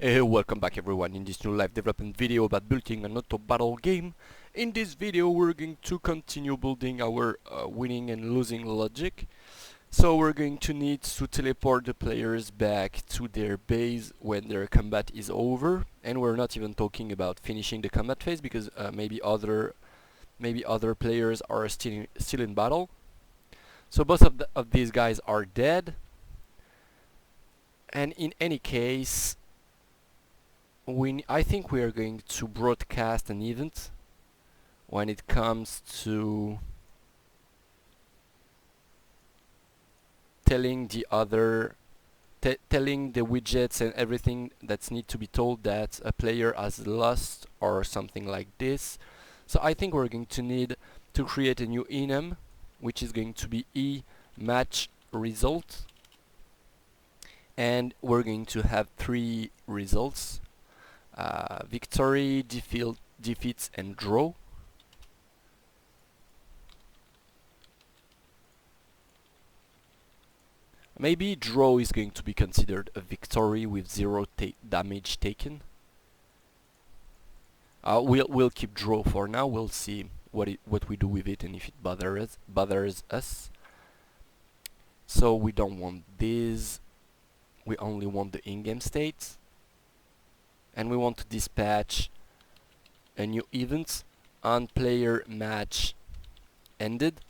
Hey, welcome back everyone in this new live development video about building an auto battle game. In this video we're going to continue building our winning and losing logic. So we're going to need to teleport the players back to their base when their combat is over, and we're not even talking about finishing the combat phase because maybe other players are still in battle. So both of these guys are dead, and in any case I think we are going to broadcast an event when it comes to telling the widgets and everything that's need to be told that a player has lost or something like this. So I think we're going to need to create a new enum, which is going to be e match result, and we're going to have 3 results: victory, defeats, and draw. Maybe draw is going to be considered a victory with 0 damage taken. We'll keep draw for now. We'll see what we do with it and if it bothers us. So we don't want this. We only want the in-game state, and we want to dispatch a new event on player match ended,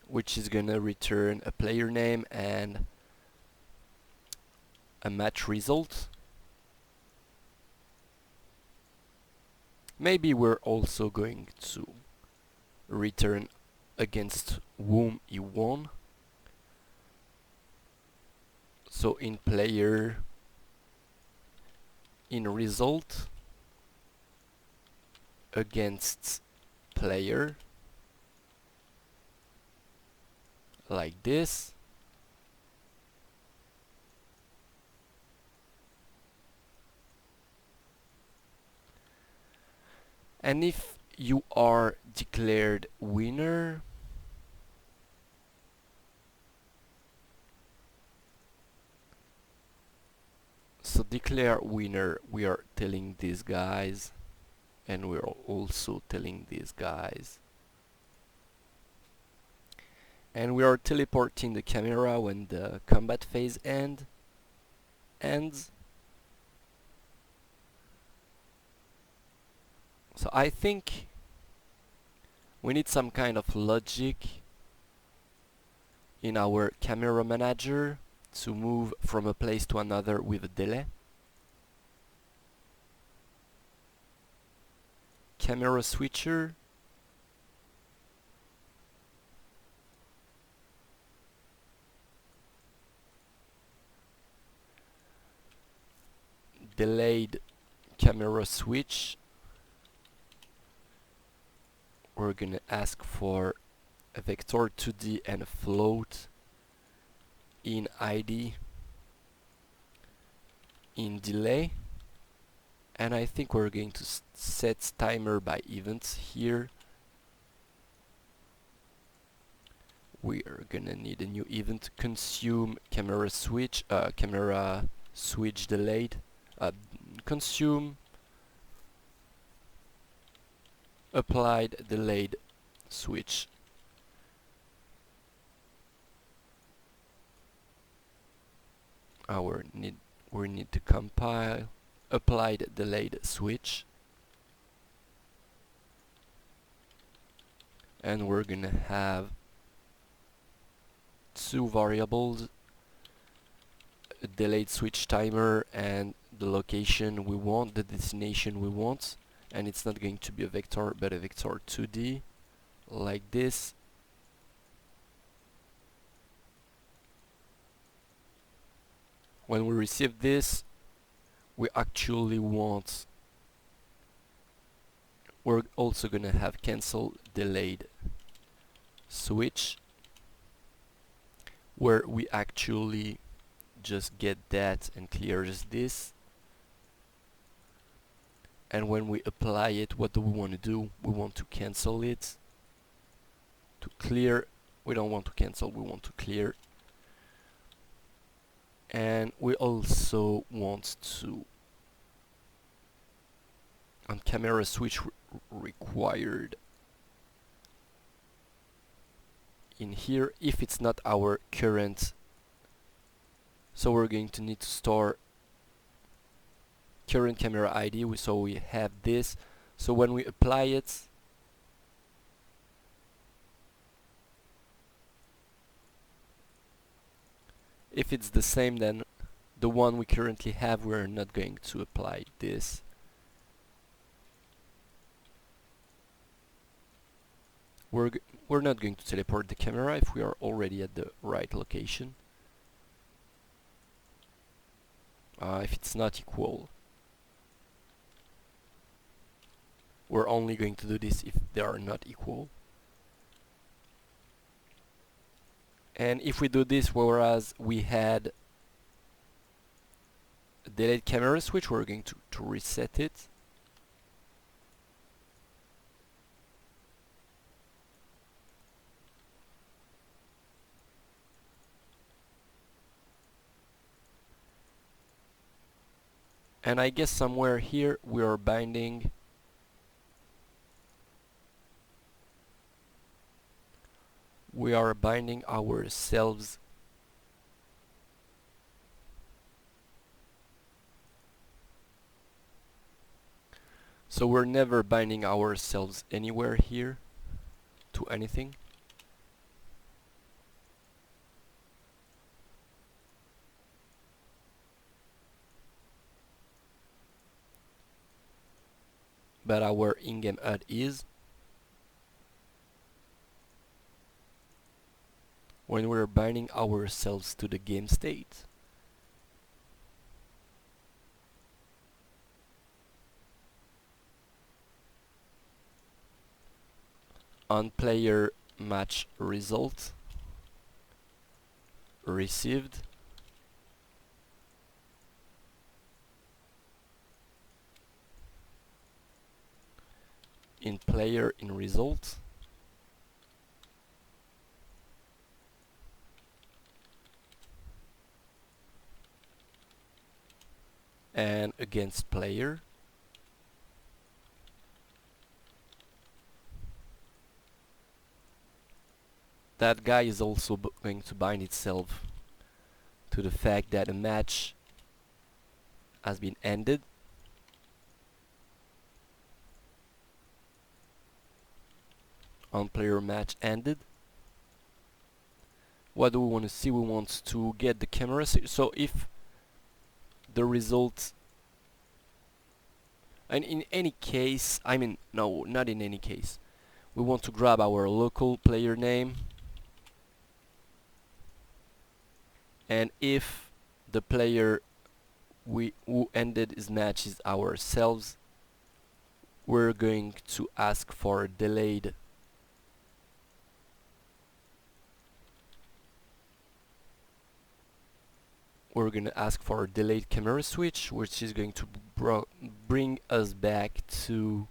which is gonna return a player name and a match result. Maybe we're also going to return against whom he won. So in player, in result, against player, like this. And if you are declared winner, so declare winner, we are telling these guys, and we're also telling these guys, and we are teleporting the camera when the combat phase ends. So I think we need some kind of logic in our camera manager to move from a place to another with a delay. Camera switcher, delayed camera switch. We're gonna ask for a vector 2D and a float in ID, in delay, and I think we're going to set timer by events here. We are gonna need a new event: consume camera switch delayed, consume applied delayed switch. We need to compile applied delayed switch, and we're gonna have 2 variables: a delayed switch timer and the location we want, the destination we want, and it's not going to be a vector but a vector 2D, like this. When we receive this, we're also gonna have cancel delayed switch, where we actually just get that and clears this. And when we apply it, what do we want to do? We want to cancel it. To clear, we don't want to cancel, we want to clear. And we also want to on camera switch required in here if it's not our current, so we're going to need to store current camera ID. So we have this, so when we apply it, if it's the same then the one we currently have, we're not going to apply this. We're not going to teleport the camera if we are already at the right location. If it's not equal, we're only going to do this if they are not equal. And if we do this whereas we had a delayed camera switch, we're going to reset it. And I guess somewhere here we are binding ourselves so we're never binding ourselves anywhere here to anything. But our in-game HUD is. When we're binding ourselves to the game state. On player match result received, in player in result, and against player. That guy is also going to bind itself to the fact that a match has been ended. On player match ended. What do we want to see? We want to get the camera. So if the result, and in any case, I mean, no, not in any case, we want to grab our local player name, and if the player who ended his match is ourselves, we're going to ask for a delayed camera switch, which is going to bring us back to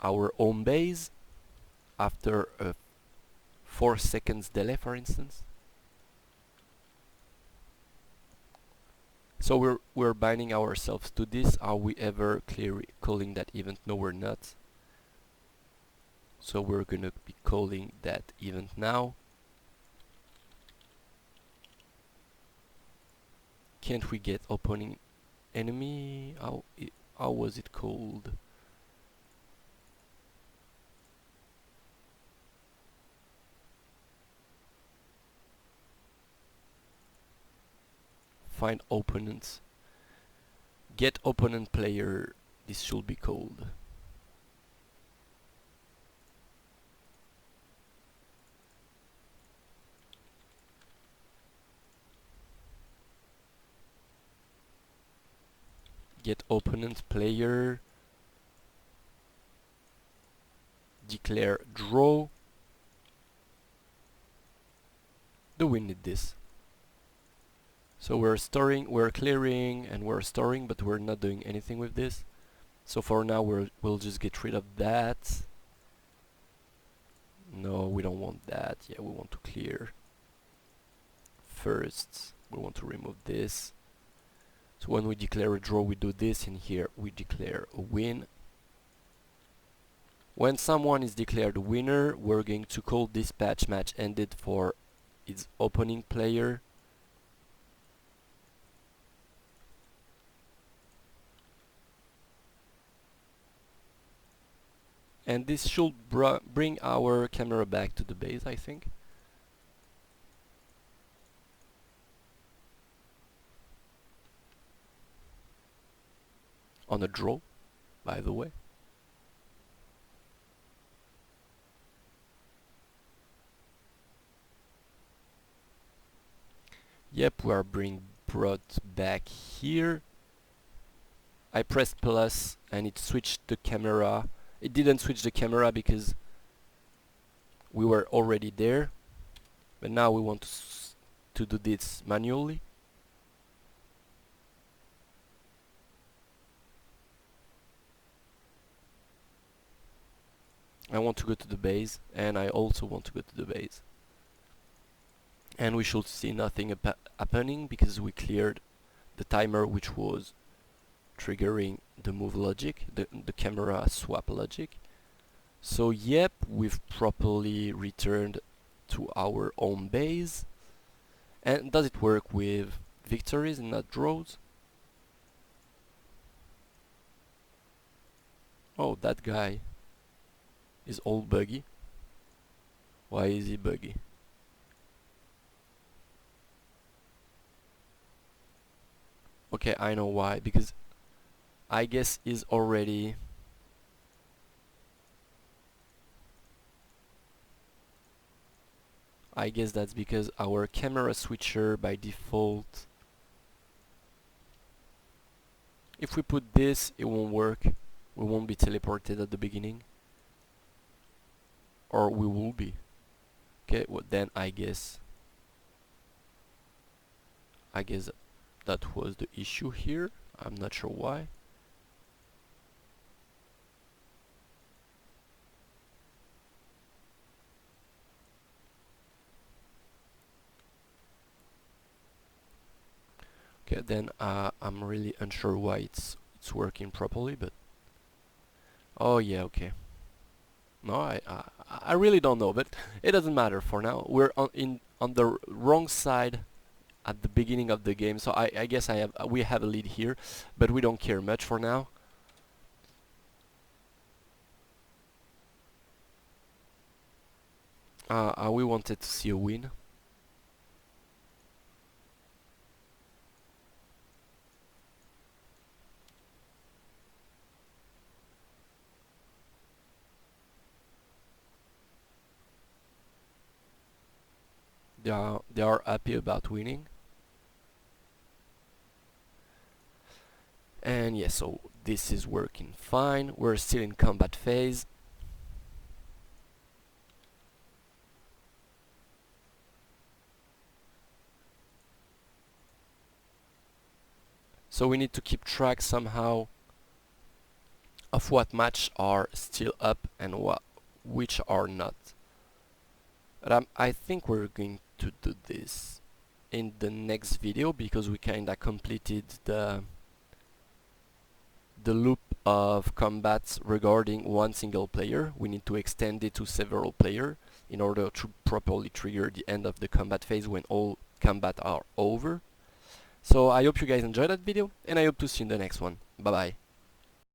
our home base after a 4 seconds delay, for instance. So we're binding ourselves to this. Are we ever clearly calling that event? No, we're not. So we're gonna be calling that event now. Can't we get opening enemy? How was it called? Find opponents. Get opponent player. This should be called. Get opponent player. Declare draw. Do we need this? So we're clearing and we're storing, but we're not doing anything with this. So for now we'll just get rid of that. No, we don't want that. Yeah, we want to clear first we want to remove this. So when we declare a draw, we do this, and here we declare a win. When someone is declared a winner, we're going to call dispatch match ended for its opponent player. And this should bring our camera back to the base, I think. On a draw, by the way. Yep, we are being brought back here. I pressed plus and it switched the camera. It didn't switch the camera because we were already there. But now we want to do this manually. I want to go to the base, and I also want to go to the base. And we should see nothing happening because we cleared the timer, which was triggering the move logic, the camera swap logic. So yep, we've properly returned to our home base. And does it work with victories and not draws? Oh, that guy is all buggy. Why is he buggy? Okay, I know why, because I guess he's already I guess that's because our camera switcher by default, if we put this, it won't work. We won't be teleported at the beginning. Or we will be. Okay, well then I guess that was the issue here. I'm not sure why. Okay, then I'm really unsure why it's working properly, but oh yeah, okay. No, I really don't know, but it doesn't matter for now. We're on the wrong side at the beginning of the game, so I guess we have a lead here, but we don't care much for now. We wanted to see a win. They are happy about winning. And yeah, so this is working fine. We're still in combat phase. So we need to keep track somehow of what match are still up and which are not. But I think we're going to do this in the next video because we kinda completed the loop of combats regarding one single player. We need to extend it to several players in order to properly trigger the end of the combat phase when all combat are over. So I hope you guys enjoyed that video, and I hope to see you in the next one. Bye bye.